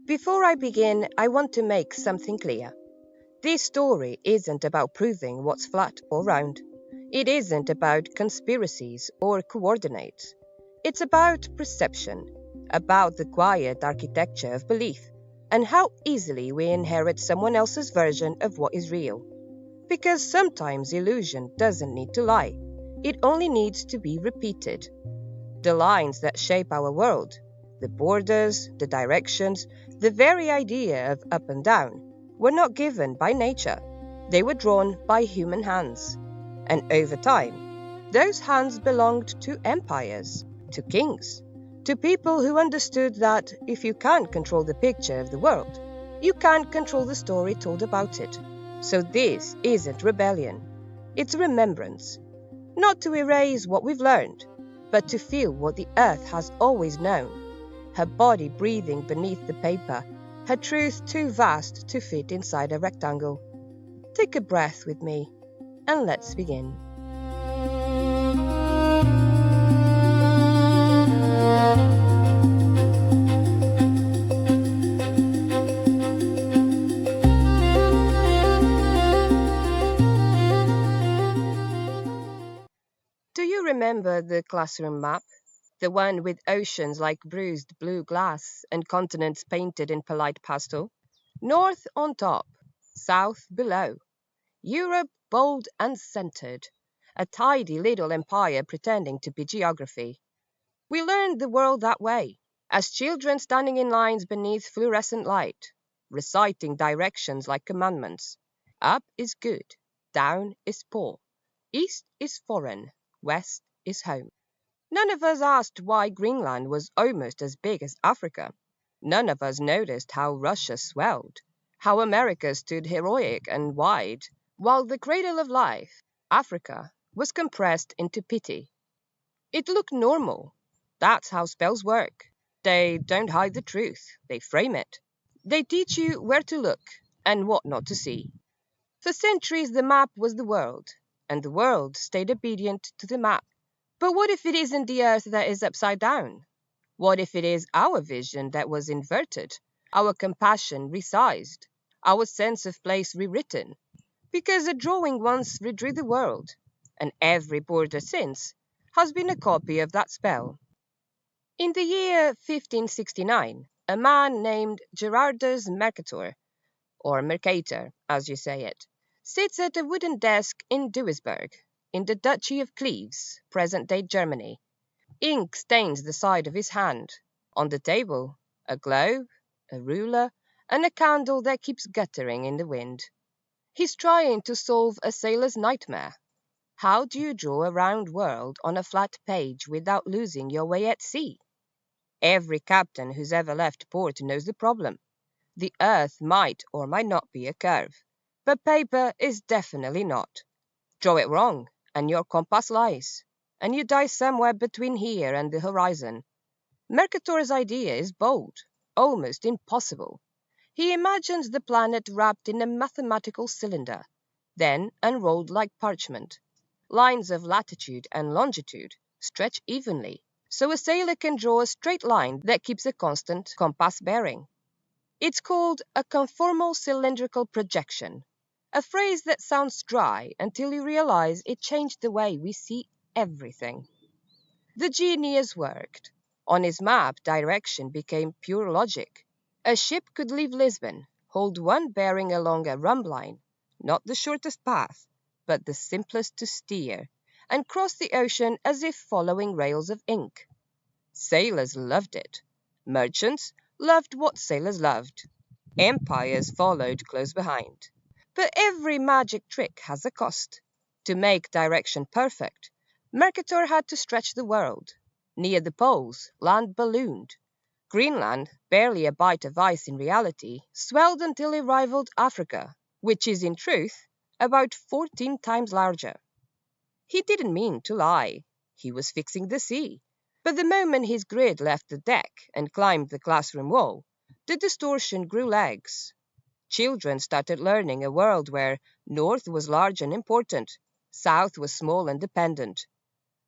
Before I begin, I want to make something clear. This story isn't about proving what's flat or round. It isn't about conspiracies or coordinates. It's about perception, about the quiet architecture of belief, and how easily we inherit someone else's version of what is real. Because sometimes illusion doesn't need to lie, it only needs to be repeated. The lines that shape our world, the borders, the directions, the very idea of up and down, were not given by nature. They were drawn by human hands. And over time, those hands belonged to empires, to kings, to people who understood that if you can't control the picture of the world, you can't control the story told about it. So this isn't rebellion, it's remembrance. Not to erase what we've learned, but to feel what the earth has always known. Her body breathing beneath the paper, her truth too vast to fit inside a rectangle. Take a breath with me, and let's begin. Do you remember the classroom map? The one with oceans like bruised blue glass and continents painted in polite pastel? North on top, south below. Europe bold and centered. A tidy little empire pretending to be geography. We learned the world that way, as children standing in lines beneath fluorescent light, reciting directions like commandments. Up is good, down is poor, east is foreign, west is home. None of us asked why Greenland was almost as big as Africa. None of us noticed how Russia swelled, how America stood heroic and wide, while the cradle of life, Africa, was compressed into pity. It looked normal. That's how spells work. They don't hide the truth, they frame it. They teach you where to look and what not to see. For centuries, the map was the world, and the world stayed obedient to the map. But what if it isn't the earth that is upside down? What if it is our vision that was inverted, our compassion resized, our sense of place rewritten? Because a drawing once redrew the world, and every border since has been a copy of that spell. In the year 1569, a man named Gerardus Mercator, or Mercator, as you say it, sits at a wooden desk in Duisburg, in the Duchy of Cleves, present-day Germany. Ink stains the side of his hand. On the table, a globe, a ruler, and a candle that keeps guttering in the wind. He's trying to solve a sailor's nightmare. How do you draw a round world on a flat page without losing your way at sea? Every captain who's ever left port knows the problem. The earth might or might not be a curve, but paper is definitely not. Draw it wrong, and your compass lies, and you die somewhere between here and the horizon. Mercator's idea is bold, almost impossible. He imagines the planet wrapped in a mathematical cylinder, then unrolled like parchment. Lines of latitude and longitude stretch evenly, so a sailor can draw a straight line that keeps a constant compass bearing. It's called a conformal cylindrical projection, a phrase that sounds dry until you realize it changed the way we see everything. The genius worked. On his map, direction became pure logic. A ship could leave Lisbon, hold one bearing along a rhumb line, not the shortest path, but the simplest to steer, and cross the ocean as if following rails of ink. Sailors loved it. Merchants loved what sailors loved. Empires followed close behind. But every magic trick has a cost. To make direction perfect, Mercator had to stretch the world. Near the poles, land ballooned. Greenland, barely a bite of ice in reality, swelled until it rivaled Africa, which is in truth about 14 times larger. He didn't mean to lie. He was fixing the sea. But the moment his grid left the deck and climbed the classroom wall, the distortion grew legs. Children started learning a world where north was large and important, south was small and dependent.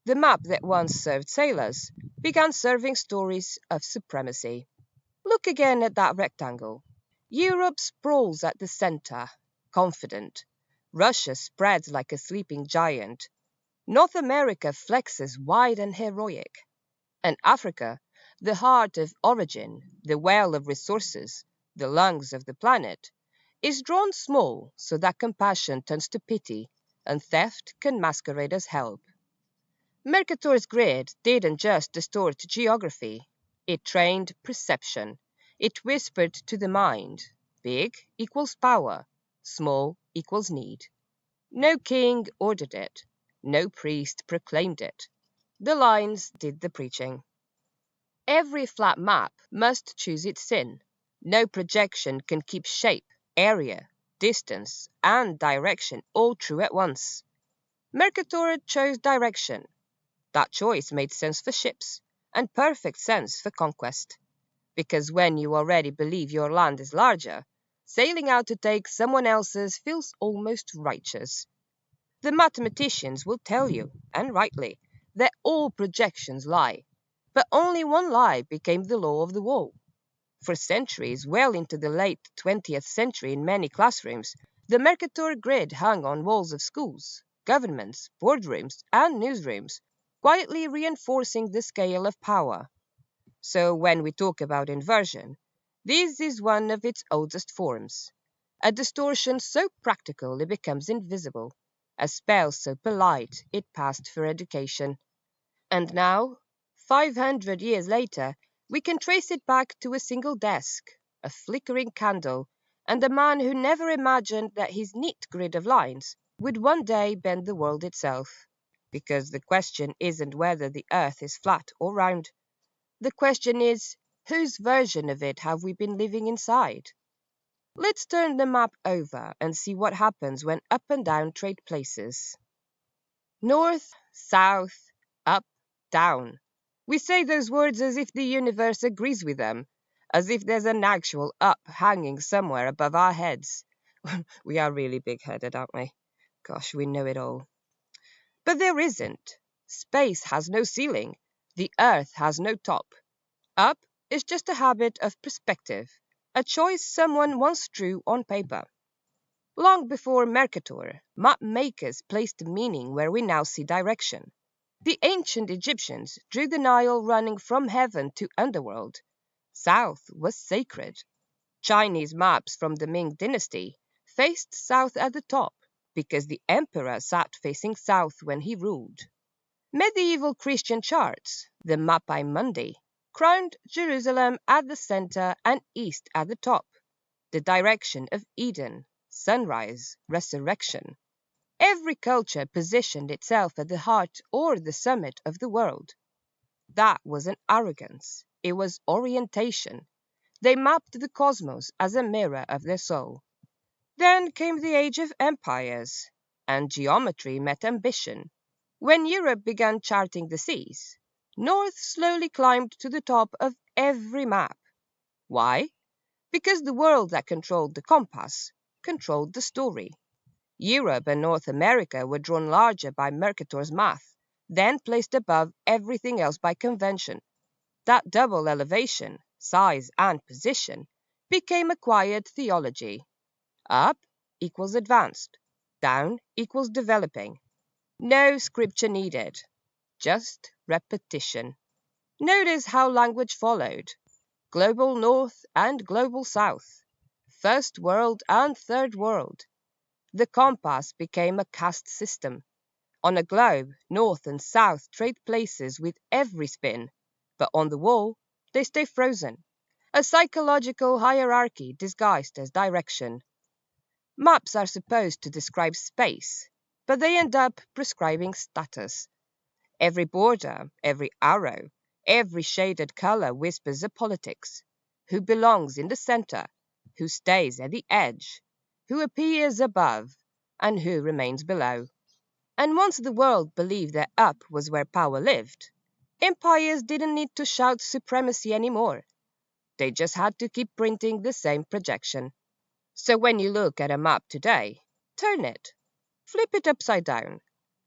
The map that once served sailors began serving stories of supremacy. Look again at that rectangle. Europe sprawls at the center, confident. Russia spreads like a sleeping giant. North America flexes wide and heroic. And Africa, the heart of origin, the well of resources, the lungs of the planet, is drawn small so that compassion turns to pity and theft can masquerade as help. Mercator's grid didn't just distort geography, it trained perception. It whispered to the mind, big equals power, small equals need. No king ordered it, no priest proclaimed it. The lines did the preaching. Every flat map must choose its sin. No projection can keep shape, area, distance, and direction all true at once. Mercator chose direction. That choice made sense for ships, and perfect sense for conquest. Because when you already believe your land is larger, sailing out to take someone else's feels almost righteous. The mathematicians will tell you, and rightly, that all projections lie. But only one lie became the law of the wall. For centuries, well into the late 20th century in many classrooms, the Mercator grid hung on walls of schools, governments, boardrooms, and newsrooms, quietly reinforcing the scale of power. So when we talk about inversion, this is one of its oldest forms. A distortion so practical it becomes invisible, a spell so polite it passed for education. And now, 500 years later, we can trace it back to a single desk, a flickering candle, and a man who never imagined that his neat grid of lines would one day bend the world itself. Because the question isn't whether the earth is flat or round. The question is, whose version of it have we been living inside? Let's turn the map over and see what happens when up and down trade places. North, south, up, down. We say those words as if the universe agrees with them, as if there's an actual up hanging somewhere above our heads. We are really big-headed, aren't we? Gosh, we know it all. But there isn't. Space has no ceiling. The earth has no top. Up is just a habit of perspective, a choice someone once drew on paper. Long before Mercator, map makers placed meaning where we now see direction. The ancient Egyptians drew the Nile running from heaven to underworld. South was sacred. Chinese maps from the Ming dynasty faced south at the top because the emperor sat facing south when he ruled. Medieval Christian charts, the Mappae Mundi, crowned Jerusalem at the center and east at the top, the direction of Eden, sunrise, resurrection. Every culture positioned itself at the heart or the summit of the world. That wasn't arrogance, it was orientation. They mapped the cosmos as a mirror of their soul. Then came the age of empires, and geometry met ambition. When Europe began charting the seas, North slowly climbed to the top of every map. Why? Because the world that controlled the compass controlled the story. Europe and North America were drawn larger by Mercator's math, then placed above everything else by convention. That double elevation, size and position, became a quiet theology. Up equals advanced, down equals developing. No scripture needed, just repetition. Notice how language followed. Global North and Global South. First World and Third World. The compass became a caste system. On a globe, North and South trade places with every spin, but on the wall, they stay frozen. A psychological hierarchy disguised as direction. Maps are supposed to describe space, but they end up prescribing status. Every border, every arrow, every shaded color whispers a politics. Who belongs in the center, who stays at the edge, who appears above, and who remains below. And once the world believed that up was where power lived, empires didn't need to shout supremacy anymore. They just had to keep printing the same projection. So when you look at a map today, turn it, flip it upside down,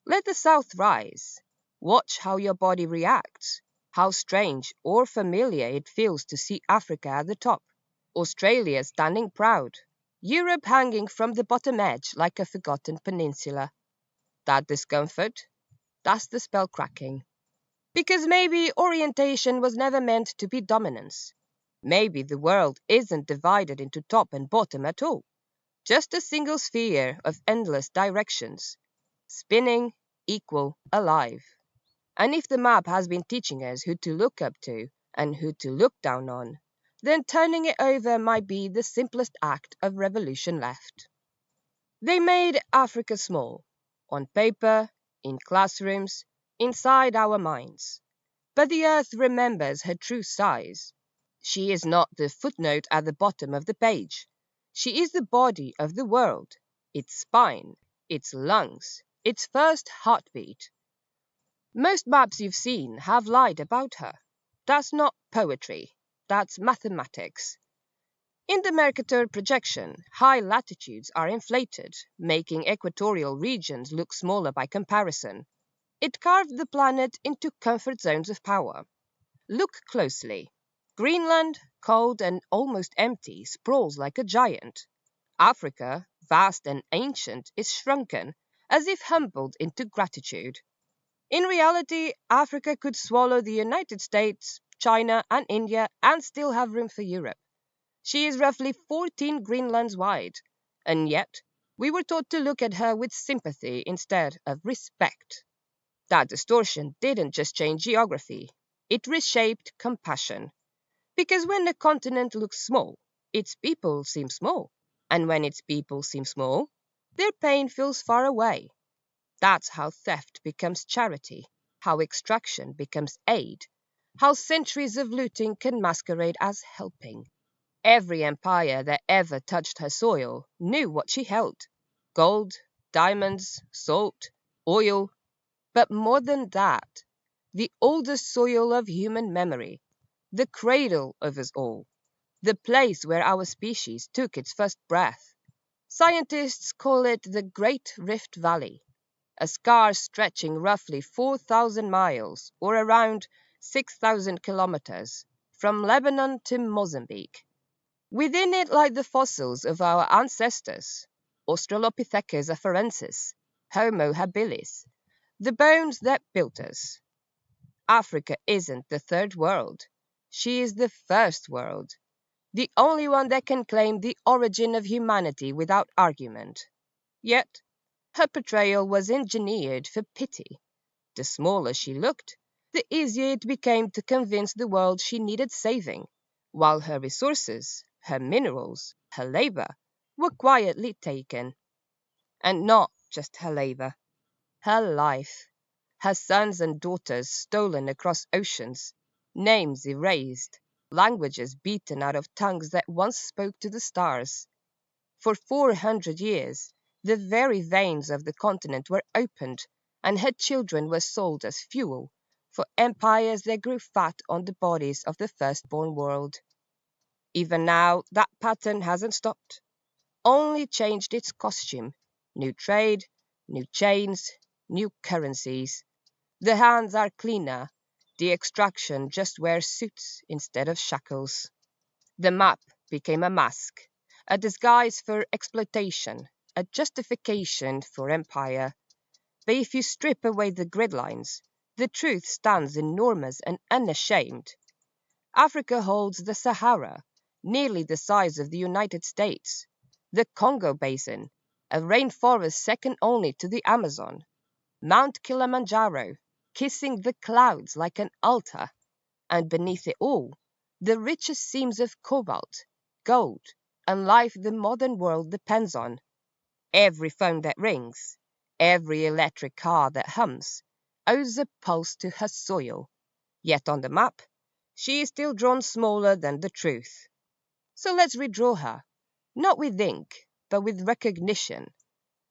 let the south rise, watch how your body reacts. How strange or familiar it feels to see Africa at the top, Australia standing proud, Europe hanging from the bottom edge like a forgotten peninsula. That discomfort, that's the spell cracking. Because maybe orientation was never meant to be dominance. Maybe the world isn't divided into top and bottom at all. Just a single sphere of endless directions, spinning, equal, alive. And if the map has been teaching us who to look up to and who to look down on, then turning it over might be the simplest act of revolution left. They made Africa small, on paper, in classrooms, inside our minds. But the earth remembers her true size. She is not the footnote at the bottom of the page. She is the body of the world, its spine, its lungs, its first heartbeat. Most maps you've seen have lied about her. That's not poetry, that's mathematics. In the Mercator projection, high latitudes are inflated, making equatorial regions look smaller by comparison. It carved the planet into comfort zones of power. Look closely. Greenland, cold and almost empty, sprawls like a giant. Africa, vast and ancient, is shrunken, as if humbled into gratitude. In reality, Africa could swallow the United States, China, and India and still have room for Europe. She is roughly 14 Greenlands wide, and yet we were taught to look at her with sympathy instead of respect. That distortion didn't just change geography, it reshaped compassion. Because when a continent looks small, its people seem small, and when its people seem small, their pain feels far away. That's how theft becomes charity, how extraction becomes aid, how centuries of looting can masquerade as helping. Every empire that ever touched her soil knew what she held: gold, diamonds, salt, oil, but more than that, the oldest soil of human memory, the cradle of us all, the place where our species took its first breath. Scientists call it the Great Rift Valley, a scar stretching roughly 4,000 miles, or around 6,000 kilometers, from Lebanon to Mozambique. Within it lie the fossils of our ancestors, Australopithecus afarensis, Homo habilis, the bones that built us. Africa isn't the third world. She is the first world, the only one that can claim the origin of humanity without argument. Yet, her portrayal was engineered for pity. The smaller she looked, the easier it became to convince the world she needed saving, while her resources, her minerals, her labor, were quietly taken. And not just her labor, her life. Her sons and daughters stolen across oceans, names erased, languages beaten out of tongues that once spoke to the stars. For 400 years, the very veins of the continent were opened, and her children were sold as fuel for empires that grew fat on the bodies of the firstborn world. Even now, that pattern hasn't stopped, only changed its costume: new trade, new chains, new currencies. The hands are cleaner, the extraction just wears suits instead of shackles. The map became a mask, a disguise for exploitation, a justification for empire. But if you strip away the grid lines, the truth stands enormous and unashamed. Africa holds the Sahara, nearly the size of the United States, the Congo Basin, a rainforest second only to the Amazon, Mount Kilimanjaro, kissing the clouds like an altar, and beneath it all, the richest seams of cobalt, gold, and life the modern world depends on. Every phone that rings, every electric car that hums, owes a pulse to her soil. Yet on the map, she is still drawn smaller than the truth. So let's redraw her, not with ink, but with recognition.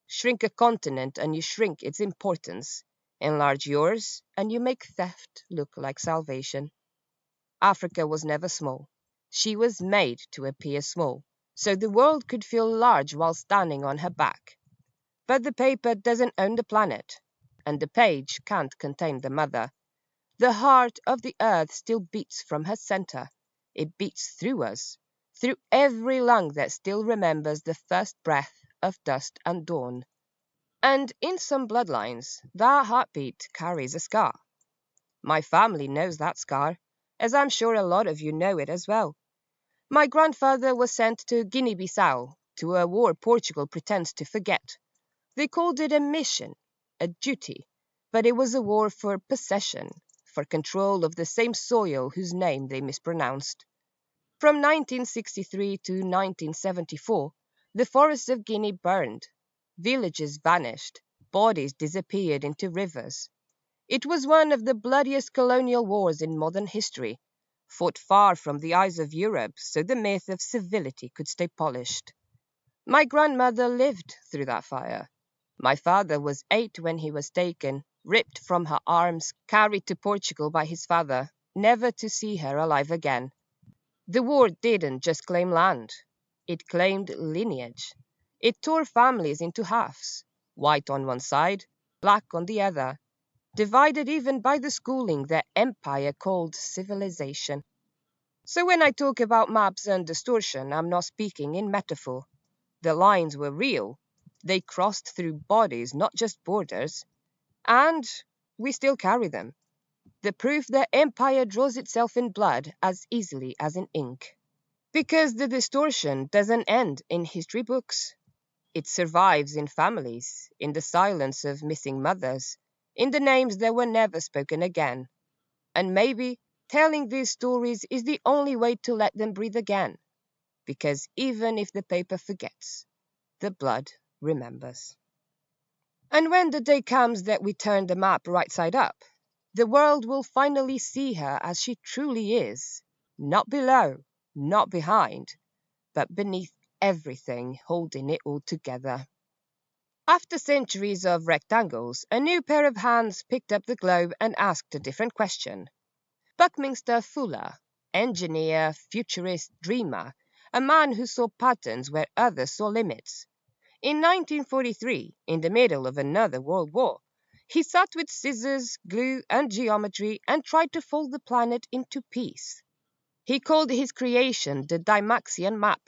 Shrink a continent and you shrink its importance. Enlarge yours and you make theft look like salvation. Africa was never small. She was made to appear small, so the world could feel large while standing on her back. But the paper doesn't own the planet, and the page can't contain the mother. The heart of the earth still beats from her center. It beats through us, through every lung that still remembers the first breath of dust and dawn. And in some bloodlines, that heartbeat carries a scar. My family knows that scar, as I'm sure a lot of you know it as well. My grandfather was sent to Guinea-Bissau, to a war Portugal pretends to forget. They called it a mission, a duty, but it was a war for possession, for control of the same soil whose name they mispronounced. From 1963 to 1974, the forests of Guinea burned, villages vanished, bodies disappeared into rivers. It was one of the bloodiest colonial wars in modern history, fought far from the eyes of Europe so the myth of civility could stay polished. My grandmother lived through that fire. My father was 8 when he was taken, ripped from her arms, carried to Portugal by his father, never to see her alive again. The war didn't just claim land. It claimed lineage. It tore families into halves, white on one side, black on the other, divided even by the schooling that empire called civilization. So when I talk about maps and distortion, I'm not speaking in metaphor. The lines were real. They crossed through bodies, not just borders. And we still carry them. The proof that empire draws itself in blood as easily as in ink. Because the distortion doesn't end in history books. It survives in families, in the silence of missing mothers, in the names that were never spoken again. And maybe telling these stories is the only way to let them breathe again. Because even if the paper forgets, the blood remembers. And when the day comes that we turn the map right side up, the world will finally see her as she truly is, not below, not behind, but beneath everything holding it all together. After centuries of rectangles, a new pair of hands picked up the globe and asked a different question. Buckminster Fuller, engineer, futurist, dreamer, a man who saw patterns where others saw limits. In 1943, in the middle of another world war, he sat with scissors, glue, and geometry and tried to fold the planet into piece. He called his creation the Dymaxion map,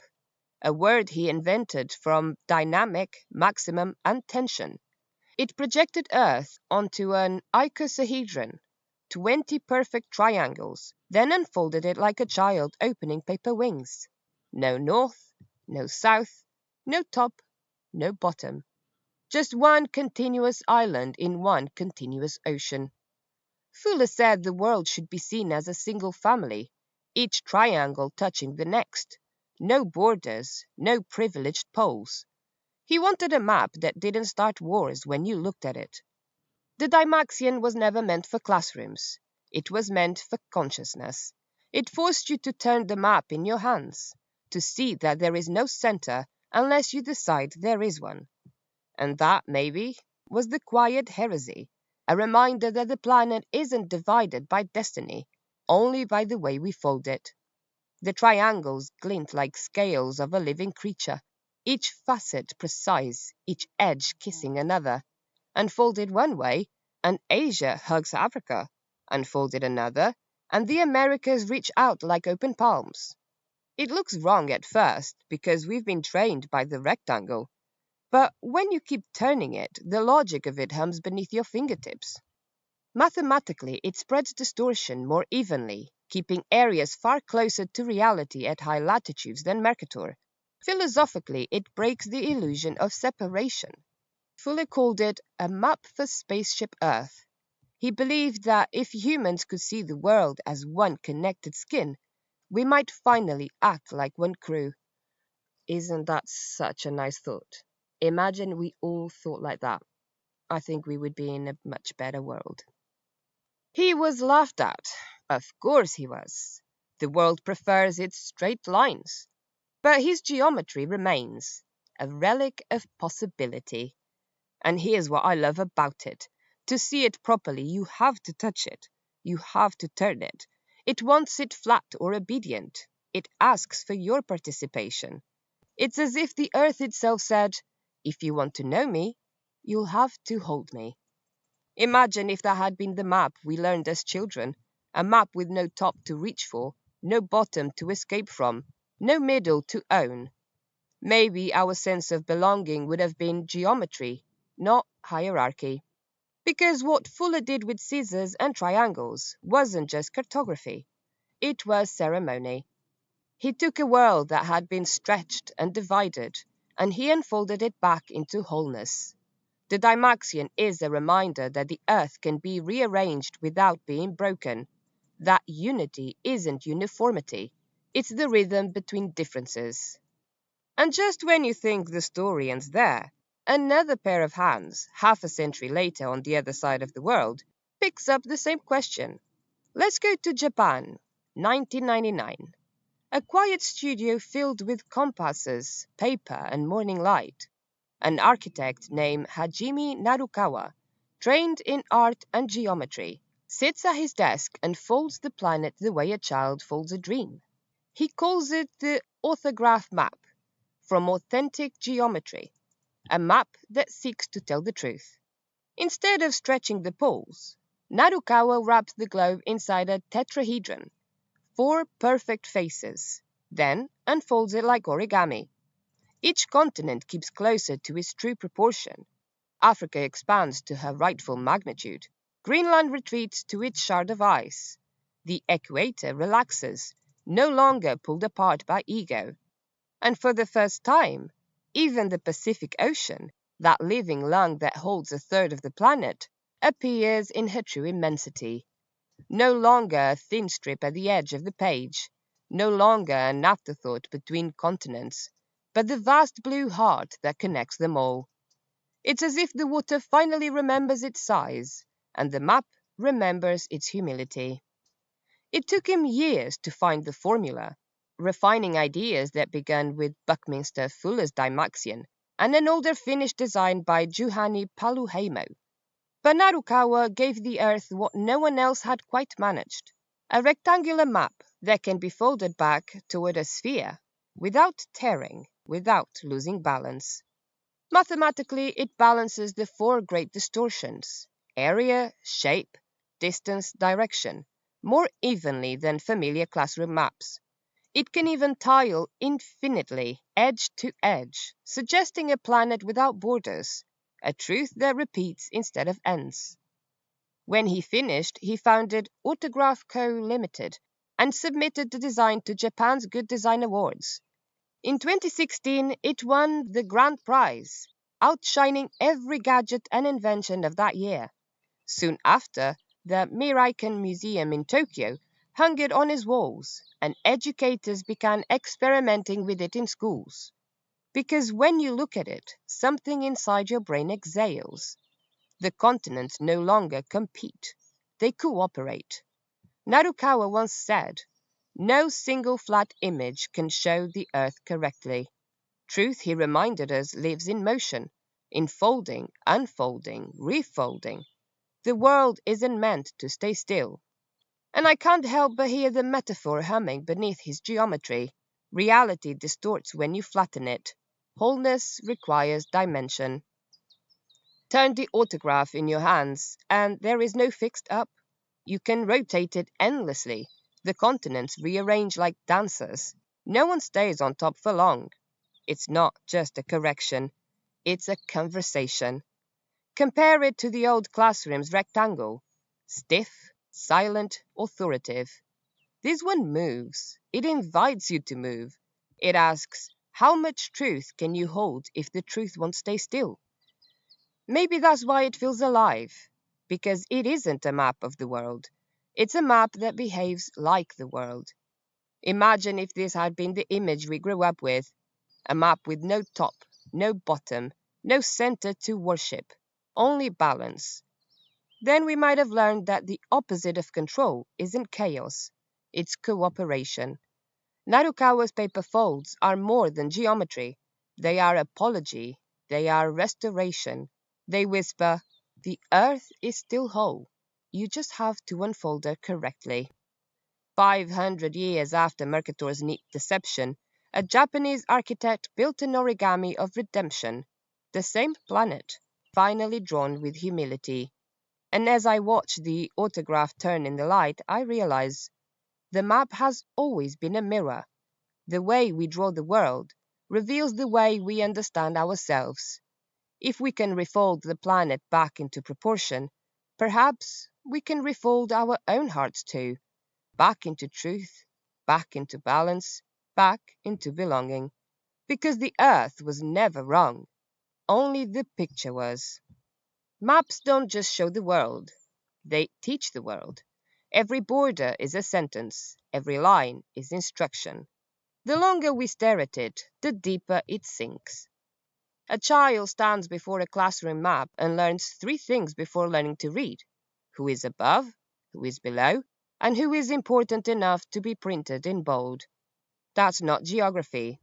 a word he invented from dynamic, maximum, and tension. It projected Earth onto an icosahedron, 20 perfect triangles, then unfolded it like a child opening paper wings. No north, no south, no top, no bottom. Just one continuous island in one continuous ocean. Fuller said the world should be seen as a single family, each triangle touching the next. No borders, no privileged poles. He wanted a map that didn't start wars when you looked at it. The Dymaxion was never meant for classrooms. It was meant for consciousness. It forced you to turn the map in your hands, to see that there is no center unless you decide there is one. And that, maybe, was the quiet heresy, a reminder that the planet isn't divided by destiny, only by the way we fold it. The triangles glint like scales of a living creature, each facet precise, each edge kissing another. Unfolded one way, and Asia hugs Africa. Unfolded another, and the Americas reach out like open palms. It looks wrong at first, because we've been trained by the rectangle. But when you keep turning it, the logic of it hums beneath your fingertips. Mathematically, it spreads distortion more evenly, keeping areas far closer to reality at high latitudes than Mercator. Philosophically, it breaks the illusion of separation. Fuller called it a map for spaceship Earth. He believed that if humans could see the world as one connected skin, we might finally act like one crew. Isn't that such a nice thought? Imagine we all thought like that. I think we would be in a much better world. He was laughed at. Of course he was. The world prefers its straight lines. But his geometry remains a relic of possibility. And here's what I love about it. To see it properly, you have to touch it. You have to turn it. It wants it flat or obedient. It asks for your participation. It's as if the earth itself said, if you want to know me, you'll have to hold me. Imagine if that had been the map we learned as children, a map with no top to reach for, no bottom to escape from, no middle to own. Maybe our sense of belonging would have been geometry, not hierarchy. Because what Fuller did with scissors and triangles wasn't just cartography, it was ceremony. He took a world that had been stretched and divided, and he unfolded it back into wholeness. The Dymaxion is a reminder that the earth can be rearranged without being broken. That unity isn't uniformity, it's the rhythm between differences. And just when you think the story ends there, another pair of hands, half a century later on the other side of the world, picks up the same question. Let's go to Japan, 1999. A quiet studio filled with compasses, paper, and morning light. An architect named Hajime Narukawa, trained in art and geometry, sits at his desk and folds the planet the way a child folds a dream. He calls it the AuthaGraph map, from authentic geometry, a map that seeks to tell the truth. Instead of stretching the poles, Narukawa wraps the globe inside a tetrahedron, 4 perfect faces, then unfolds it like origami. Each continent keeps closer to its true proportion. Africa expands to her rightful magnitude. Greenland retreats to its shard of ice. The equator relaxes, no longer pulled apart by ego. And for the first time, even the Pacific Ocean, that living lung that holds a third of the planet, appears in her true immensity. No longer a thin strip at the edge of the page, no longer an afterthought between continents, but the vast blue heart that connects them all. It's as if the water finally remembers its size, and the map remembers its humility. It took him years to find the formula, refining ideas that began with Buckminster Fuller's Dymaxion and an older Finnish design by Juhani Paloheimo. But Narukawa gave the Earth what no one else had quite managed, a rectangular map that can be folded back toward a sphere, without tearing, without losing balance. Mathematically, it balances the 4 great distortions, area, shape, distance, direction, more evenly than familiar classroom maps. It can even tile infinitely, edge to edge, suggesting a planet without borders, a truth that repeats instead of ends. When he finished, he founded AuthaGraph Co. Limited and submitted the design to Japan's Good Design Awards. In 2016, it won the grand prize, outshining every gadget and invention of that year. Soon after, the Miraikan Museum in Tokyo hung it on his walls, and educators began experimenting with it in schools. Because when you look at it, something inside your brain exhales. The continents no longer compete, they cooperate. Narukawa once said, "No single flat image can show the Earth correctly." Truth, he reminded us, lives in motion, in folding, unfolding, refolding. The world isn't meant to stay still. And I can't help but hear the metaphor humming beneath his geometry. Reality distorts when you flatten it. Wholeness requires dimension. Turn the AuthaGraph in your hands, and there is no fixed up. You can rotate it endlessly. The continents rearrange like dancers. No one stays on top for long. It's not just a correction. It's a conversation. Compare it to the old classroom's rectangle. Stiff, silent, authoritative. This one moves. It invites you to move. It asks, how much truth can you hold if the truth won't stay still? Maybe that's why it feels alive, because it isn't a map of the world. It's a map that behaves like the world. Imagine if this had been the image we grew up with, a map with no top, no bottom, no center to worship, only balance. Then we might have learned that the opposite of control isn't chaos, it's cooperation. Narukawa's paper folds are more than geometry. They are apology, they are restoration. They whisper, the earth is still whole. You just have to unfold her correctly. 500 years after Mercator's neat deception, a Japanese architect built an origami of redemption, the same planet, finally drawn with humility. And as I watch the AuthaGraph turn in the light, I realize the map has always been a mirror. The way we draw the world reveals the way we understand ourselves. If we can refold the planet back into proportion, perhaps we can refold our own hearts too, back into truth, back into balance, back into belonging. Because the Earth was never wrong, only the picture was. Maps don't just show the world, they teach the world. Every border is a sentence, every line is instruction. The longer we stare at it, the deeper it sinks. A child stands before a classroom map and learns three things before learning to read: who is above, who is below, and who is important enough to be printed in bold. That's not geography,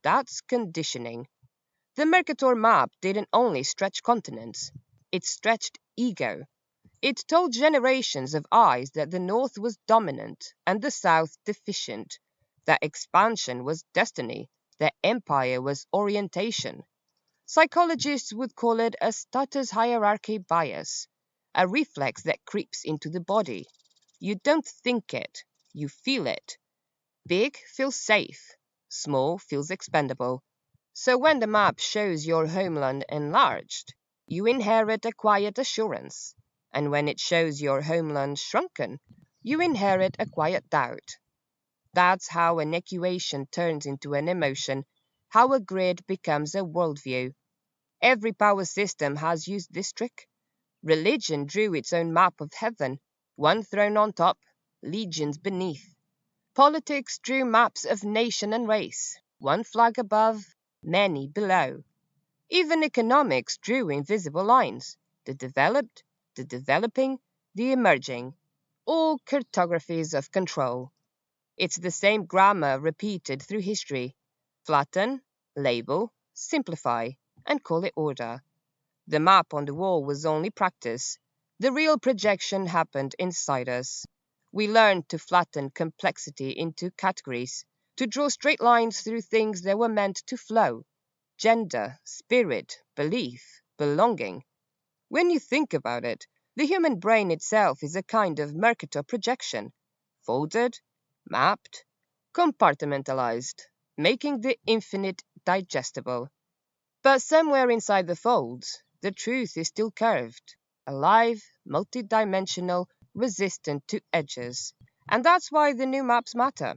that's conditioning. The Mercator map didn't only stretch continents, it stretched ego. It told generations of eyes that the North was dominant and the South deficient, that expansion was destiny, that empire was orientation. Psychologists would call it a status hierarchy bias, a reflex that creeps into the body. You don't think it, you feel it. Big feels safe, small feels expendable. So when the map shows your homeland enlarged, you inherit a quiet assurance. And when it shows your homeland shrunken, you inherit a quiet doubt. That's how an equation turns into an emotion, how a grid becomes a worldview. Every power system has used this trick. Religion drew its own map of heaven, one throne on top, legions beneath. Politics drew maps of nation and race, one flag above, many below. Even economics drew invisible lines, the developed, the developing, the emerging, all cartographies of control. It's the same grammar repeated through history. Flatten, label, simplify, and call it order. The map on the wall was only practice. The real projection happened inside us. We learned to flatten complexity into categories, to draw straight lines through things that were meant to flow: gender, spirit, belief, belonging. When you think about it, the human brain itself is a kind of Mercator projection, folded, mapped, compartmentalized, making the infinite digestible. But somewhere inside the folds, the truth is still curved, alive, multidimensional, resistant to edges. And that's why the new maps matter,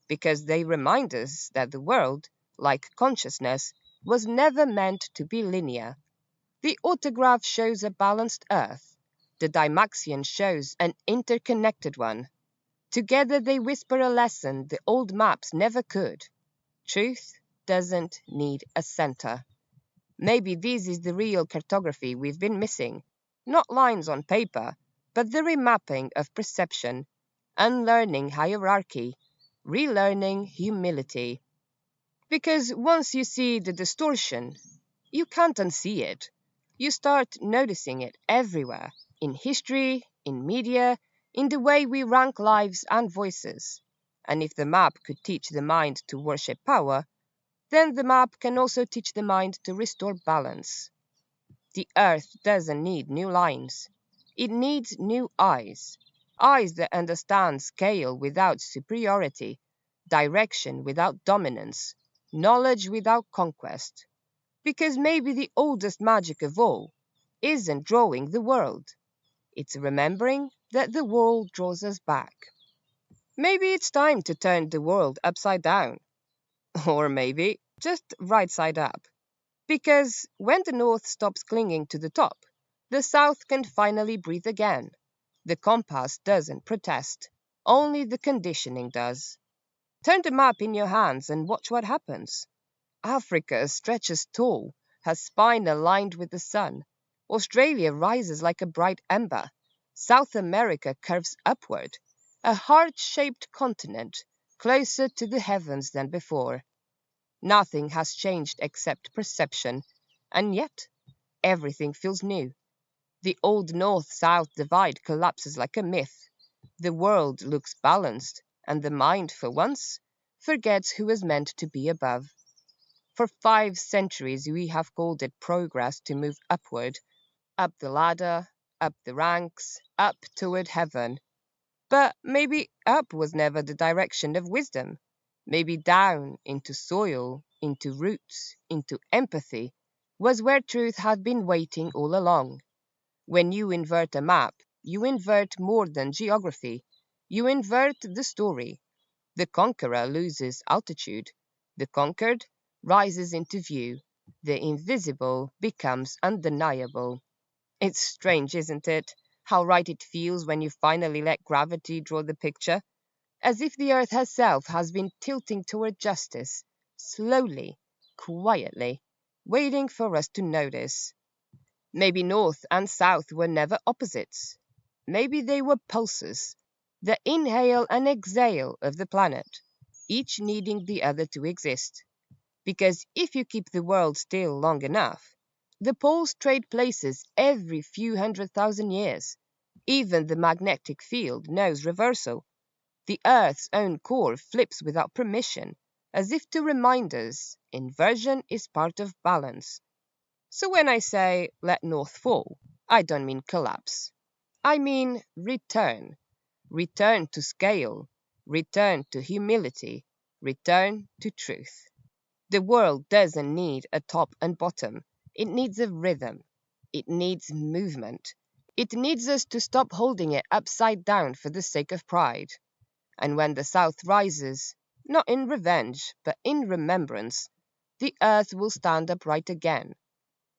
because they remind us that the world, like consciousness, was never meant to be linear. The AuthaGraph shows a balanced Earth. The Dymaxion shows an interconnected one. Together they whisper a lesson the old maps never could. Truth doesn't need a center. Maybe this is the real cartography we've been missing. Not lines on paper, but the remapping of perception, unlearning hierarchy, relearning humility. Because once you see the distortion, you can't unsee it. You start noticing it everywhere, in history, in media, in the way we rank lives and voices. And if the map could teach the mind to worship power, then the map can also teach the mind to restore balance. The Earth doesn't need new lines. It needs new eyes. Eyes that understand scale without superiority, direction without dominance, knowledge without conquest. Because maybe the oldest magic of all isn't drawing the world. It's remembering that the world draws us back. Maybe it's time to turn the world upside down. Or maybe just right side up. Because when the North stops clinging to the top, the South can finally breathe again. The compass doesn't protest, only the conditioning does. Turn the map in your hands and watch what happens. Africa stretches tall, her spine aligned with the sun. Australia rises like a bright ember. South America curves upward, a heart-shaped continent, closer to the heavens than before. Nothing has changed except perception, and yet everything feels new. The old north-south divide collapses like a myth. The world looks balanced, and the mind, for once, forgets who is meant to be above. For 5 centuries we have called it progress to move upward, up the ladder, up the ranks, up toward heaven. But maybe up was never the direction of wisdom. Maybe down into soil, into roots, into empathy was where truth had been waiting all along. When you invert a map, you invert more than geography. You invert the story. The conqueror loses altitude. The conquered rises into view. The invisible becomes undeniable. It's strange, isn't it? How right it feels when you finally let gravity draw the picture, as if the earth herself has been tilting toward justice, slowly, quietly, waiting for us to notice. Maybe north and south were never opposites. Maybe they were pulses, the inhale and exhale of the planet, each needing the other to exist. Because if you keep the world still long enough, the poles trade places every few 100,000 years. Even the magnetic field knows reversal. The Earth's own core flips without permission, as if to remind us inversion is part of balance. So when I say let North fall, I don't mean collapse. I mean return. Return to scale. Return to humility. Return to truth. The world doesn't need a top and bottom. It needs a rhythm. It needs movement. It needs us to stop holding it upside down for the sake of pride. And when the South rises, not in revenge, but in remembrance, the earth will stand upright again.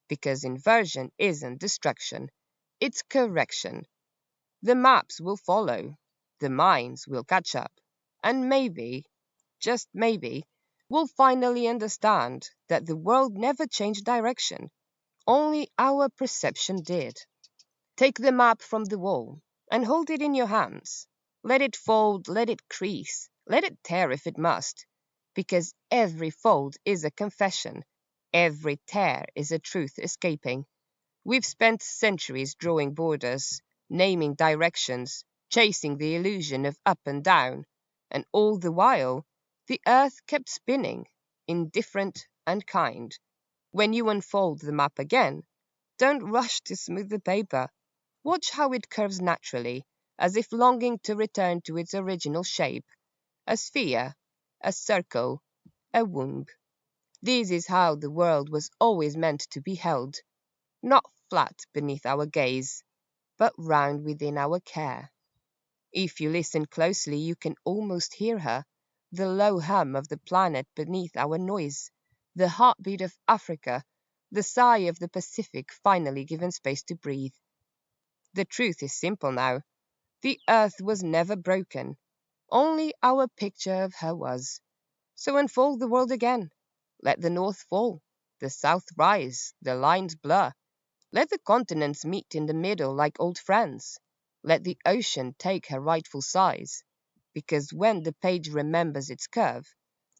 Because inversion isn't destruction, it's correction. The maps will follow, the minds will catch up, and maybe, just maybe, we'll finally understand that the world never changed direction, only our perception did. Take the map from the wall and hold it in your hands. Let it fold, let it crease, let it tear if it must, because every fold is a confession, every tear is a truth escaping. We've spent centuries drawing borders, naming directions, chasing the illusion of up and down, and all the while, the earth kept spinning, indifferent and kind. When you unfold the map again, don't rush to smooth the paper. Watch how it curves naturally, as if longing to return to its original shape, a sphere, a circle, a womb. This is how the world was always meant to be held, not flat beneath our gaze, but round within our care. If you listen closely, you can almost hear her, the low hum of the planet beneath our noise, the heartbeat of Africa, the sigh of the Pacific finally given space to breathe. The truth is simple now. The earth was never broken. Only our picture of her was. So unfold the world again. Let the north fall, the south rise, the lines blur. Let the continents meet in the middle like old friends. Let the ocean take her rightful size. Because when the page remembers its curve,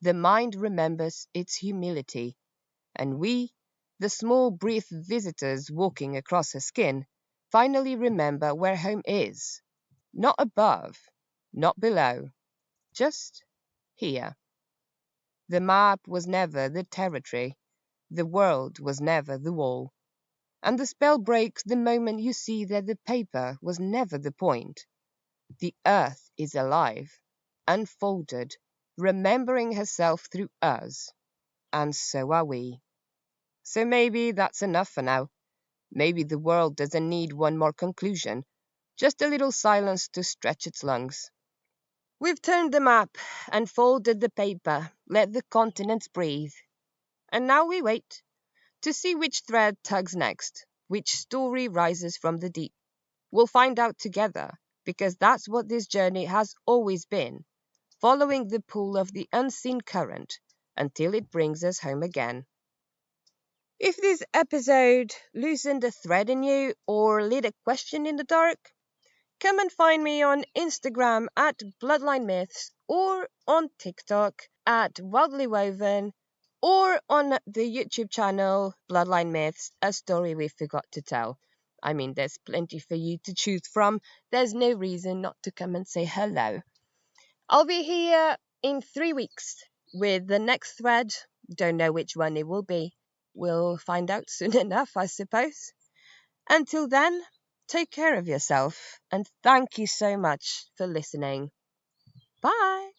the mind remembers its humility. And we, the small brief visitors walking across her skin, finally remember where home is. Not above, not below, just here. The map was never the territory, the world was never the wall, and the spell breaks the moment you see that the paper was never the point. The earth is alive, unfolded, remembering herself through us, and so are we. So maybe that's enough for now. Maybe the world doesn't need one more conclusion, just a little silence to stretch its lungs. We've turned the map and folded the paper, let the continents breathe. And now we wait to see which thread tugs next, which story rises from the deep. We'll find out together, because that's what this journey has always been, following the pull of the unseen current until it brings us home again. If this episode loosened a thread in you or lit a question in the dark, come and find me on Instagram at Bloodline Myths or on TikTok at Wildly Woven or on the YouTube channel Bloodline Myths, a story we forgot to tell. I mean, there's plenty for you to choose from. There's no reason not to come and say hello. I'll be here in 3 weeks with the next thread. Don't know which one it will be. We'll find out soon enough, I suppose. Until then, Take care of yourself, and thank you so much for listening. Bye!